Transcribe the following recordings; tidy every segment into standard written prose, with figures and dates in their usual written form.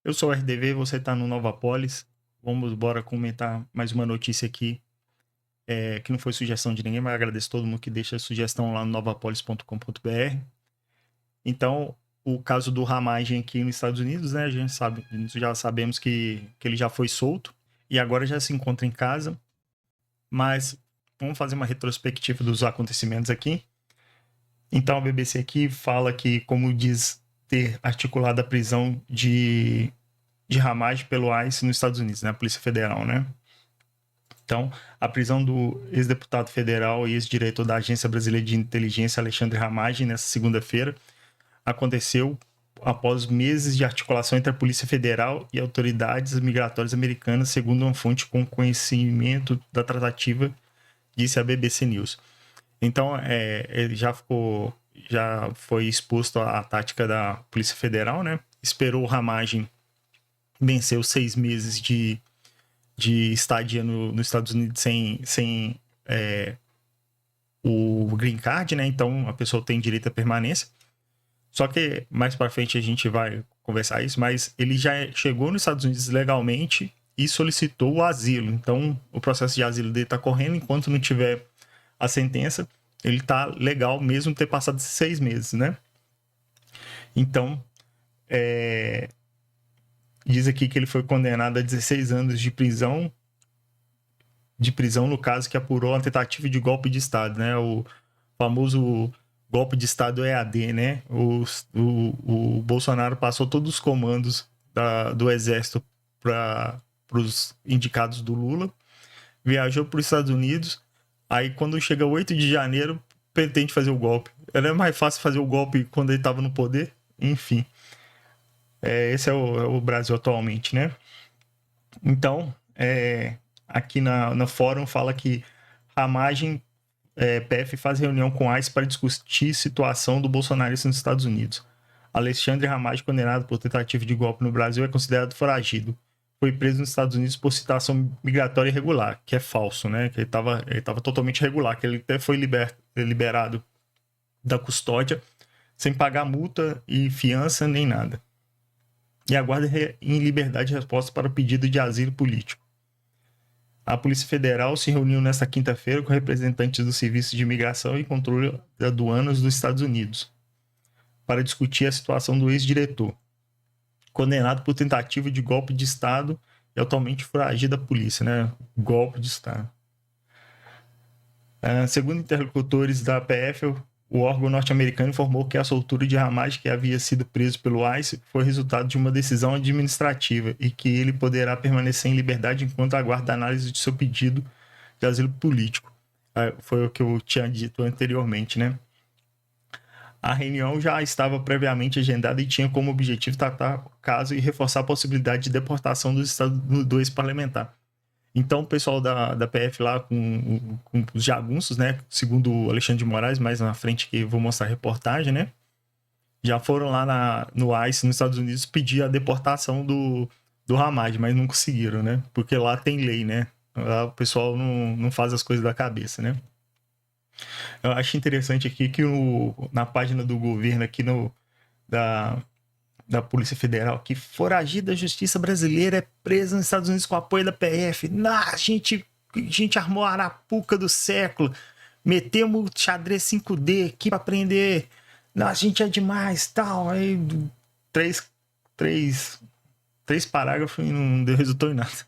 Eu sou o RDV, você está no Nova Polis. Vamos embora comentar mais uma notícia aqui, que não foi sugestão de ninguém, mas agradeço todo mundo que deixa a sugestão lá no novapolis.com.br. Então, o caso do Ramagem aqui nos Estados Unidos, né? A gente já sabemos que ele já foi solto e agora já se encontra em casa. Mas vamos fazer uma retrospectiva dos acontecimentos aqui. Então, a BBC aqui fala que, como diz ter articulado a prisão de Ramagem pelo ICE nos Estados Unidos, né? A Polícia Federal, né? Então, a prisão do ex-deputado federal e ex-diretor da Agência Brasileira de Inteligência, Alexandre Ramagem, nessa segunda-feira, aconteceu após meses de articulação entre a Polícia Federal e autoridades migratórias americanas, segundo uma fonte com conhecimento da tratativa, disse a BBC News. Então, ele já foi exposto à tática da Polícia Federal, né? Esperou o Ramagem vencer os 6 meses de estadia nos Estados Unidos sem o green card, né? Então, a pessoa tem direito à permanência. Só que mais para frente a gente vai conversar isso, mas ele já chegou nos Estados Unidos legalmente e solicitou o asilo. Então, o processo de asilo dele está correndo. Enquanto não tiver a sentença, ele está legal mesmo ter passado 6 meses, né? Então, diz aqui que ele foi condenado a 16 anos de prisão no caso que apurou a tentativa de golpe de Estado, né? O famoso golpe de Estado EAD, né? O Bolsonaro passou todos os comandos do Exército para os indicados do Lula, viajou para os Estados Unidos, aí quando chega 8 de janeiro, pretende fazer o golpe. Era mais fácil fazer o golpe quando ele estava no poder, enfim. Esse é o Brasil atualmente, né? Então, aqui na fórum fala que Ramagem PF faz reunião com ICE para discutir situação do bolsonarista nos Estados Unidos. Alexandre Ramagem, condenado por tentativa de golpe no Brasil, é considerado foragido. Foi preso nos Estados Unidos por situação migratória irregular, que é falso, né? Que ele estava totalmente irregular, que ele até foi liberado da custódia sem pagar multa e fiança nem nada. E aguarda em liberdade resposta para o pedido de asilo político. A Polícia Federal se reuniu nesta quinta-feira com representantes do Serviço de Imigração e Controle de Aduanas dos Estados Unidos para discutir a situação do ex-diretor, condenado por tentativa de golpe de Estado e atualmente foragido da polícia, né? Golpe de Estado. Segundo interlocutores da PF, o órgão norte-americano informou que a soltura de Ramagem, que havia sido preso pelo ICE, foi resultado de uma decisão administrativa e que ele poderá permanecer em liberdade enquanto aguarda a análise de seu pedido de asilo político. Foi o que eu tinha dito anteriormente, né? A reunião já estava previamente agendada e tinha como objetivo tratar o caso e reforçar a possibilidade de deportação do ex-parlamentar. Então, o pessoal da PF lá com os jagunços, né? Segundo o Alexandre de Moraes, mais na frente que eu vou mostrar a reportagem, né? Já foram lá no ICE, nos Estados Unidos, pedir a deportação do Ramagem, mas não conseguiram, né? Porque lá tem lei, né? Lá o pessoal não faz as coisas da cabeça, né? Eu acho interessante aqui que na página do governo aqui da Polícia Federal, que foragido da justiça brasileira é preso nos Estados Unidos com apoio da PF. A gente armou a arapuca do século, metemos xadrez 5D aqui pra prender. A gente é demais, tal. Aí três parágrafos e não resultou em nada.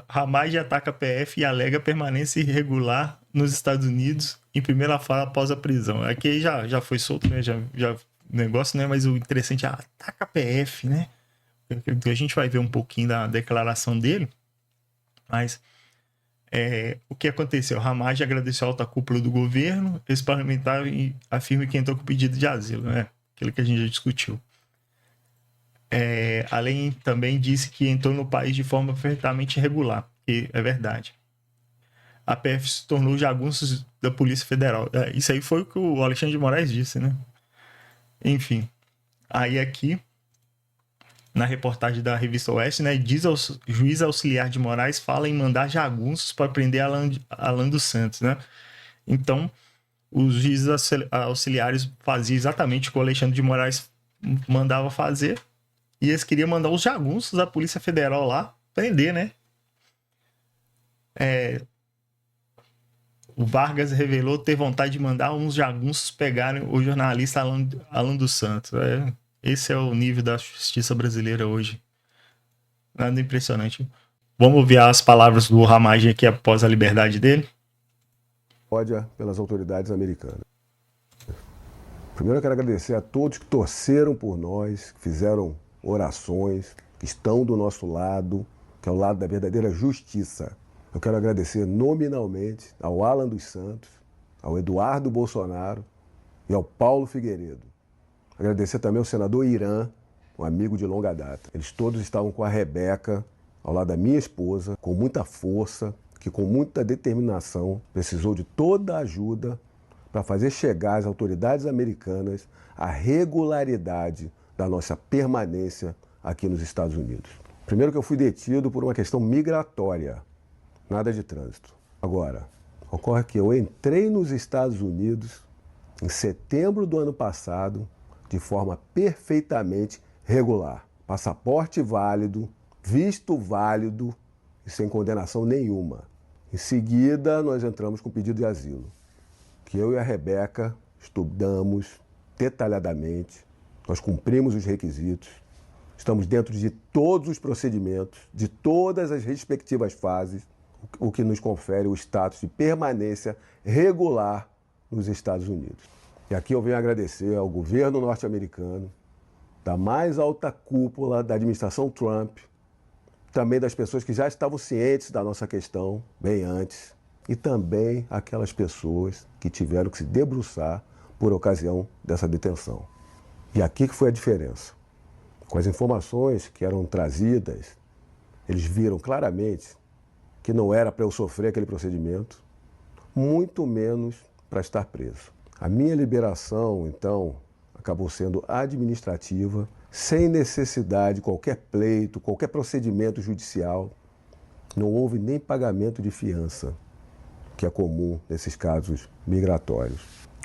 Ramagem ataca a PF e alega permanência irregular nos Estados Unidos em primeira fala após a prisão. Aqui já foi solto, né? Já negócio, né? Mas o interessante é ataca a PF, né? A gente vai ver um pouquinho da declaração dele. Mas o que aconteceu? Ramagem agradeceu a alta cúpula do governo, esse parlamentar afirma que entrou com pedido de asilo, né? Aquilo que a gente já discutiu. Além também disse que entrou no país de forma perfeitamente irregular, que é verdade. A PF se tornou jagunços da Polícia Federal. Isso aí foi o que o Alexandre de Moraes disse, né? Enfim, aí aqui, na reportagem da Revista Oeste, né, diz ao juiz auxiliar de Moraes, fala em mandar jagunços para prender Alan dos Santos, né? Então, os juízes auxiliares faziam exatamente o que o Alexandre de Moraes mandava fazer. E eles queriam mandar os jagunços da Polícia Federal lá prender, né? O Vargas revelou ter vontade de mandar uns jagunços pegarem o jornalista Alan dos Santos. Esse é o nível da justiça brasileira hoje. Nada impressionante. Vamos ouvir as palavras do Ramagem aqui após a liberdade dele? Pelas autoridades americanas. Primeiro eu quero agradecer a todos que torceram por nós, que fizeram orações, que estão do nosso lado, que é o lado da verdadeira justiça. Eu quero agradecer nominalmente ao Alan dos Santos, ao Eduardo Bolsonaro e ao Paulo Figueiredo. Agradecer também ao senador Irã, um amigo de longa data. Eles todos estavam com a Rebeca, ao lado da minha esposa, com muita força, que com muita determinação precisou de toda a ajuda para fazer chegar às autoridades americanas a regularidade da nossa permanência aqui nos Estados Unidos. Primeiro que eu fui detido por uma questão migratória, nada de trânsito. Agora, ocorre que eu entrei nos Estados Unidos em setembro do ano passado de forma perfeitamente regular. Passaporte válido, visto válido e sem condenação nenhuma. Em seguida, nós entramos com pedido de asilo, que eu e a Rebeca estudamos detalhadamente, nós cumprimos os requisitos, estamos dentro de todos os procedimentos, de todas as respectivas fases, o que nos confere o status de permanência regular nos Estados Unidos. E aqui eu venho agradecer ao governo norte-americano, da mais alta cúpula da administração Trump, também das pessoas que já estavam cientes da nossa questão, bem antes, e também aquelas pessoas que tiveram que se debruçar por ocasião dessa detenção. E aqui que foi a diferença. Com as informações que eram trazidas, eles viram claramente que não era para eu sofrer aquele procedimento, muito menos para estar preso. A minha liberação, então, acabou sendo administrativa, sem necessidade de qualquer pleito, qualquer procedimento judicial. Não houve nem pagamento de fiança, que é comum nesses casos migratórios.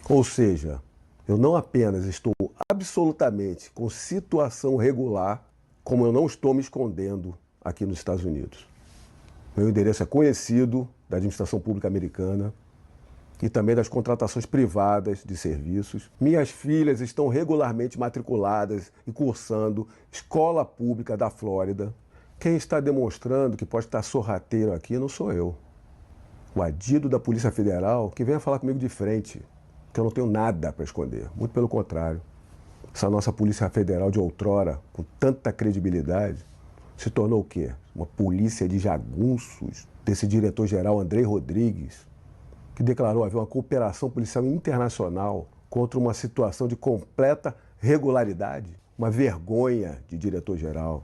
Ou seja, eu não apenas estou absolutamente com situação regular, como eu não estou me escondendo aqui nos Estados Unidos. Meu endereço é conhecido da administração pública americana e também das contratações privadas de serviços. Minhas filhas estão regularmente matriculadas e cursando escola pública da Flórida. Quem está demonstrando que pode estar sorrateiro aqui não sou eu. O adido da Polícia Federal que venha falar comigo de frente, que eu não tenho nada para esconder. Muito pelo contrário. Essa nossa Polícia Federal de outrora, com tanta credibilidade, se tornou o quê? Uma polícia de jagunços desse diretor-geral Andrei Rodrigues, que declarou haver uma cooperação policial internacional contra uma situação de completa regularidade. Uma vergonha de diretor-geral.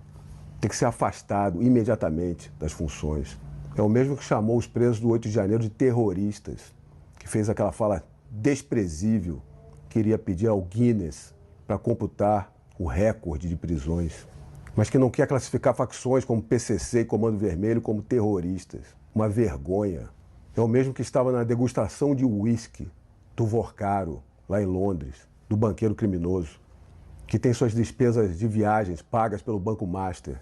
Tem que ser afastado imediatamente das funções. É o mesmo que chamou os presos do 8 de janeiro de terroristas, que fez aquela fala desprezível que iria pedir ao Guinness para computar o recorde de prisões, mas que não quer classificar facções como PCC e Comando Vermelho como terroristas. Uma vergonha. É o mesmo que estava na degustação de uísque do Vorcaro, lá em Londres, do banqueiro criminoso, que tem suas despesas de viagens pagas pelo Banco Master,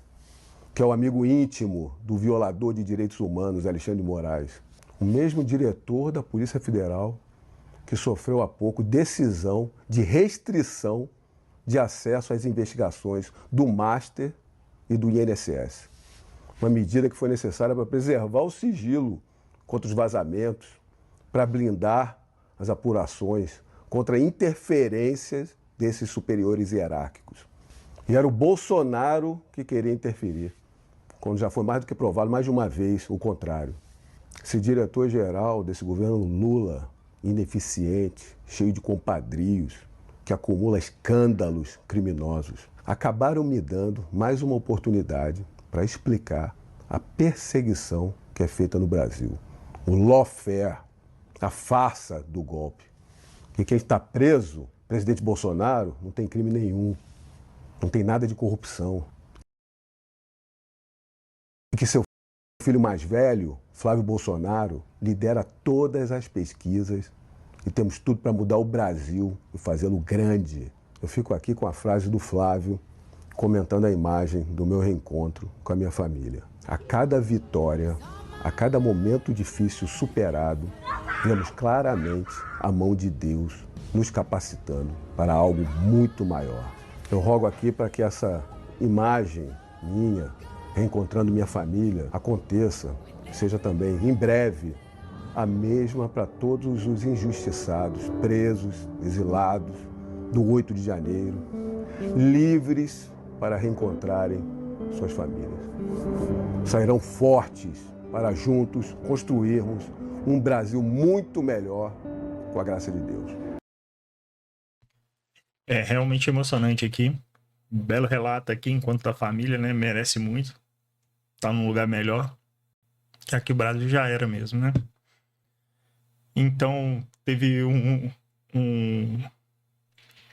que é o amigo íntimo do violador de direitos humanos, Alexandre de Moraes. O mesmo diretor da Polícia Federal que sofreu há pouco decisão de restrição de acesso às investigações do Master e do INSS. Uma medida que foi necessária para preservar o sigilo contra os vazamentos, para blindar as apurações contra interferências desses superiores hierárquicos. E era o Bolsonaro que queria interferir, quando já foi mais do que provado mais de uma vez o contrário. Esse diretor-geral desse governo Lula, ineficiente, cheio de compadrios, que acumula escândalos criminosos, acabaram me dando mais uma oportunidade para explicar a perseguição que é feita no Brasil. O lawfare, a farsa do golpe. E quem está preso, o presidente Bolsonaro, não tem crime nenhum, não tem nada de corrupção. E que seu filho mais velho, Flávio Bolsonaro, lidera todas as pesquisas e temos tudo para mudar o Brasil e fazê-lo grande. eu fico aqui com a frase do Flávio, comentando a imagem do meu reencontro com a minha família. A cada vitória, a cada momento difícil superado, vemos claramente a mão de Deus nos capacitando para algo muito maior. Eu rogo aqui para que essa imagem minha, reencontrando minha família, aconteça, seja também em breve a mesma para todos os injustiçados, presos, exilados do 8 de janeiro, livres para reencontrarem suas famílias. Sairão fortes para juntos construirmos um Brasil muito melhor com a graça de Deus. É realmente emocionante aqui. Um belo relato aqui enquanto a família, né, merece muito. Tá num lugar melhor. Que aqui o Brasil já era mesmo, né? Então, teve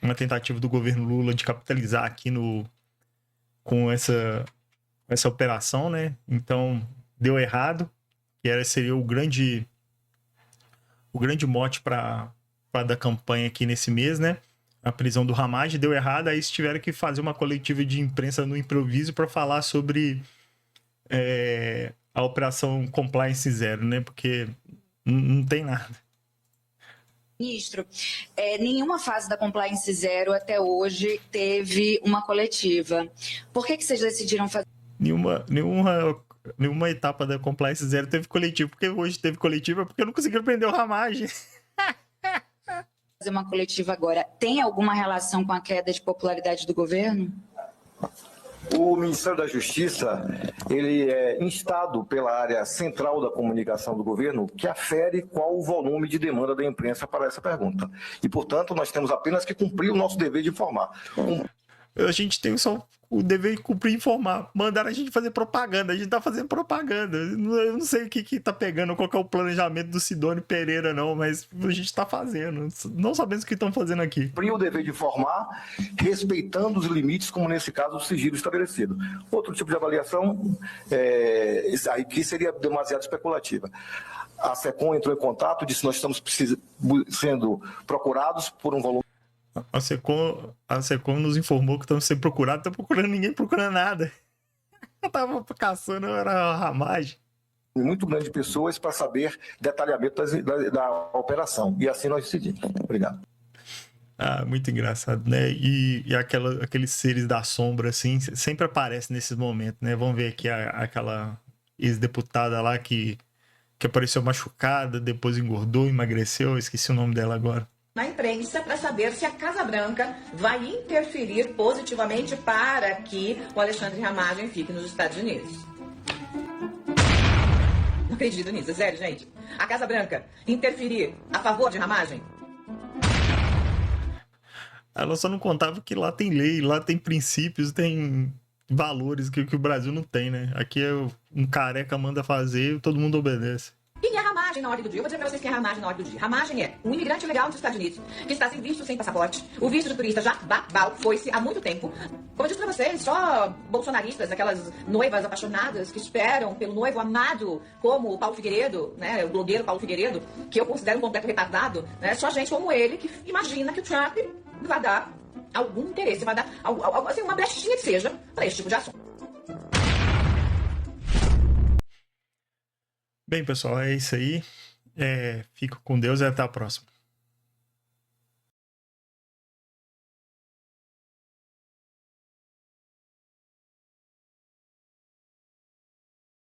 uma tentativa do governo Lula de capitalizar aqui com essa operação, né? Então, deu errado, que seria o grande mote para da campanha aqui nesse mês, né? A prisão do Ramad deu errado, aí eles tiveram que fazer uma coletiva de imprensa no improviso para falar sobre a operação Compliance Zero, né? Porque não tem nada. Ministro, nenhuma fase da Compliance Zero até hoje teve uma coletiva. Por que vocês decidiram fazer? Nenhuma etapa da Compliance Zero teve coletiva. Porque hoje teve coletiva porque não conseguiram prender o Ramad. Fazer uma coletiva agora. Tem alguma relação com a queda de popularidade do governo? O Ministério da Justiça, ele é instado pela área central da comunicação do governo, que afere qual o volume de demanda da imprensa para essa pergunta. E, portanto, nós temos apenas que cumprir o nosso dever de informar. A gente tem só o dever de cumprir e informar. Mandaram a gente fazer propaganda. A gente tá fazendo propaganda. Eu não sei o que tá pegando, qual que é o planejamento do Sidônio Pereira, não, mas a gente tá fazendo. Não sabemos o que estão fazendo aqui. Cumprir o dever de informar, respeitando os limites, como nesse caso, o sigilo estabelecido. Outro tipo de avaliação, que seria demasiado especulativa. A SECOM entrou em contato, disse que nós estamos sendo procurados por um volume. A SECOM nos informou que estamos sendo procurados, não estão procurando ninguém, procurando nada. Eu tava caçando, era a Ramad. Muito grande de pessoas para saber detalhamento da operação. E assim nós decidimos. Obrigado. Muito engraçado, né? E aqueles seres da sombra, assim, sempre aparecem nesses momentos, né? Vamos ver aqui aquela ex-deputada lá que apareceu machucada, depois engordou, emagreceu, esqueci o nome dela agora. Na imprensa para saber se a Casa Branca vai interferir positivamente para que o Alexandre Ramagem fique nos Estados Unidos. Não acredito nisso, é sério, gente. A Casa Branca interferir a favor de Ramagem? Ela só não contava que lá tem lei, lá tem princípios, tem valores que o Brasil não tem, né? Aqui um careca manda fazer e todo mundo obedece. Quem é Ramagem na ordem do dia? Eu vou dizer pra vocês quem é Ramagem na ordem do dia. Ramagem é um imigrante ilegal nos Estados Unidos, que está sem visto, sem passaporte. O visto de turista já foi-se há muito tempo. Como eu disse pra vocês, só bolsonaristas, aquelas noivas apaixonadas que esperam pelo noivo amado, como o Paulo Figueiredo, né, o blogueiro Paulo Figueiredo, que eu considero um completo retardado, né, só gente como ele que imagina que o Trump vai dar algum interesse, vai dar assim, uma brechinha que seja para esse tipo de assunto. Bem, pessoal, é isso aí. Fico com Deus e até a próxima.